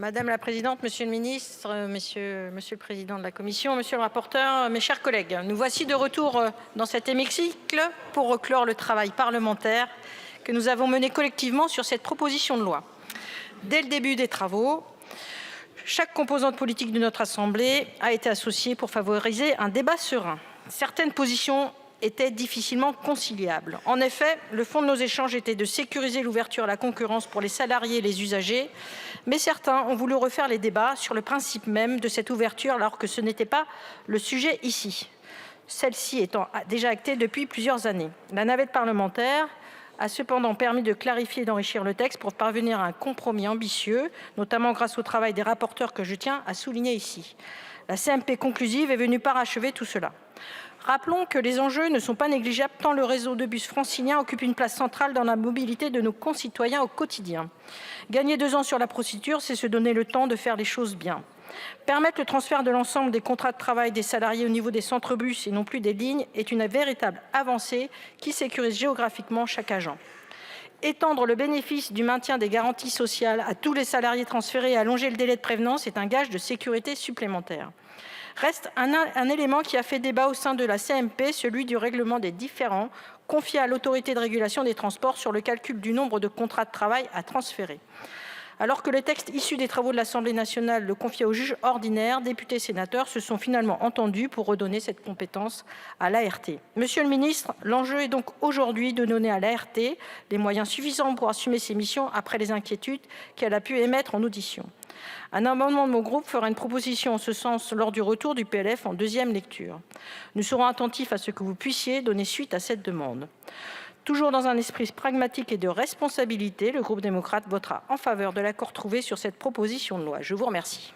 Madame la présidente, monsieur le ministre, monsieur le président de la commission, monsieur le rapporteur, mes chers collègues, nous voici de retour dans cet hémicycle pour clore le travail parlementaire que nous avons mené collectivement sur cette proposition de loi. Dès le début des travaux, chaque composante politique de notre Assemblée a été associée pour favoriser un débat serein. Certaines positions étaient difficilement conciliables. En effet, le fond de nos échanges était de sécuriser l'ouverture à la concurrence pour les salariés et les usagers, mais certains ont voulu refaire les débats sur le principe même de cette ouverture alors que ce n'était pas le sujet ici, celle-ci étant déjà actée depuis plusieurs années. La navette parlementaire a cependant permis de clarifier et d'enrichir le texte pour parvenir à un compromis ambitieux, notamment grâce au travail des rapporteurs que je tiens à souligner ici. La CMP conclusive est venue parachever tout cela. Rappelons que les enjeux ne sont pas négligeables tant le réseau de bus francilien occupe une place centrale dans la mobilité de nos concitoyens au quotidien. Gagner 2 ans sur la procédure, c'est se donner le temps de faire les choses bien. Permettre le transfert de l'ensemble des contrats de travail des salariés au niveau des centres bus et non plus des lignes est une véritable avancée qui sécurise géographiquement chaque agent. Étendre le bénéfice du maintien des garanties sociales à tous les salariés transférés et allonger le délai de prévenance est un gage de sécurité supplémentaire. Reste un élément qui a fait débat au sein de la CMP, celui du règlement des différends confié à l'autorité de régulation des transports sur le calcul du nombre de contrats de travail à transférer. Alors que le texte issu des travaux de l'Assemblée nationale le confiait au juge ordinaire, députés et sénateurs se sont finalement entendus pour redonner cette compétence à l'ART. Monsieur le ministre, l'enjeu est donc aujourd'hui de donner à l'ART les moyens suffisants pour assumer ses missions après les inquiétudes qu'elle a pu émettre en audition. Un amendement de mon groupe fera une proposition en ce sens lors du retour du PLF en deuxième lecture. Nous serons attentifs à ce que vous puissiez donner suite à cette demande. Toujours dans un esprit pragmatique et de responsabilité, le groupe démocrate votera en faveur de l'accord trouvé sur cette proposition de loi. Je vous remercie.